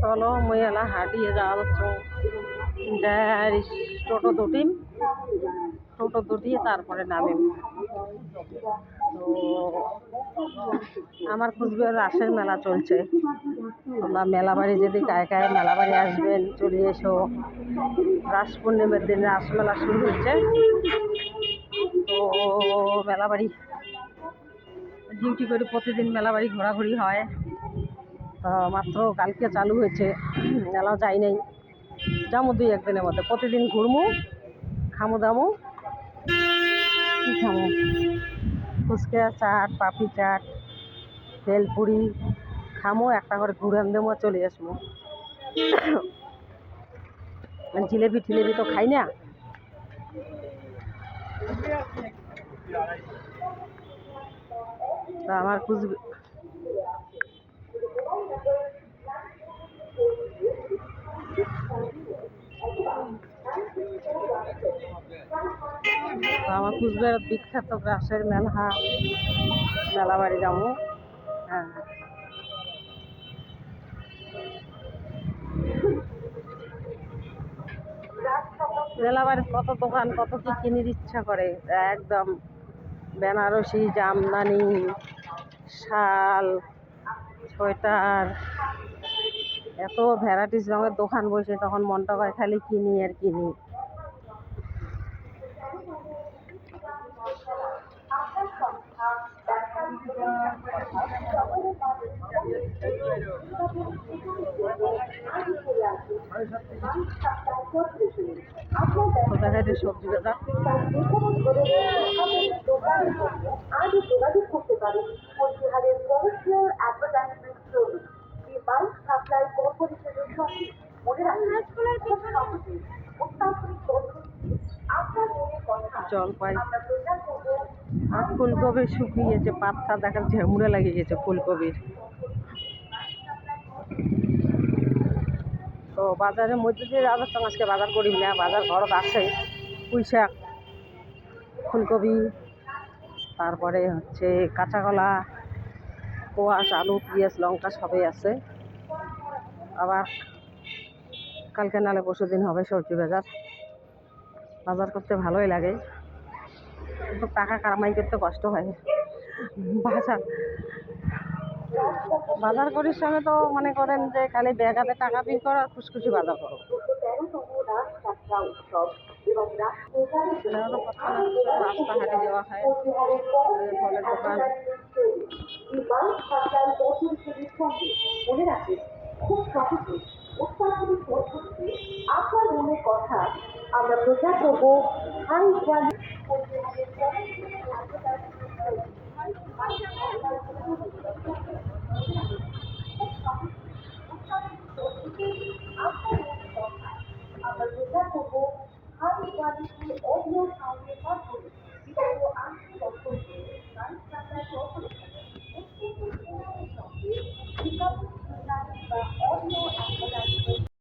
চলো মই এলা হাঁটিয়ে যাচ্ছ টোটো দুটিয়ে তারপরে নামিম। তো আমার কুচবিহার রাসের মেলা চলছে, তোমরা মেলাবাড়ি যদি গায়ে গায়ে মেলাবাড়ি আসবেন চলে এসো। রাস পূর্ণিমার দিন রাস মেলা শুরু হচ্ছে। তো মেলাবাড়ি ডিউটি করে প্রতিদিন মেলাবাড়ি ঘোরাঘুরি হয়। মাত্র কালকে চালু হয়েছে, মেলাও যাই নাই, যাবো 2-1 দিনের মধ্যে। প্রতিদিন ঘুরমু, খামু দামু, কী খামু, ফুচকা, চাট, পাপড়ি চাট, ভেলপুরি খামো, একটা করে ঘুরান দেবো, চলে আসবো। জিলেবি টিলেবি তো খাই না। তা আমার কুচবিহার বিখ্যাত রাসের মেলাবাড়ি যাবো। হ্যাঁ, মেলাবাড়ির কত দোকান, কত কি কিনে ইচ্ছা করে। একদম বেনারসি, জামদানি, শাল, সোয়েটার, এত ভ্যারাইটিস রঙের দোকান বসে, তখন মনটা করে খালি কিনি আর কিনি। কোথাকার সবজি বাজার আজও যোগাযোগ করতে পারেন কোচবিহারের commercial advertisement service bike supply কর্পোরেশনের সঙ্গে। মনে রাখবেন অত্যাধুনিক পদ্ধতি আপনার মনের কথা। জলপাই আর ফুলকপি শুকিয়েছে, পাতা দেখা ঝেমুড়ে লাগিয়ে গেছে ফুলকপির। তো বাজারের মধ্যে দিয়ে যাচ্ছ, আজকে বাজার করি না, বাজার ঘরত আছে। পুঁই শাক, ফুলকপি, তারপরে হচ্ছে কাঁচা কলা, কোয়াশ, আলু, পেঁয়াজ, লঙ্কা সবই আছে। আবার কালকে নালে পরশু দিন হবে সবজি বাজার। বাজার করতে ভালোই লাগে, কিন্তু টাকা কামাই করতে কষ্ট হয়। বাজার করির সঙ্গে তো মনে করেন যে খালি ব্যাগাতে টাকা বের করো আর খুশখুশি বাজার করো। রাস্তা হাঁটে দেওয়া হয়, ফলের দোকান। মনে রাখবেন খুব সহজে অত্যাধুনিক পদ্ধতিতে আপনার মনের কথা আমরা প্রচার করবো। হাই আমরা প্রচার করবো হাই কোয়ালিটি অডিও সাউন্ডের মাধ্যমে।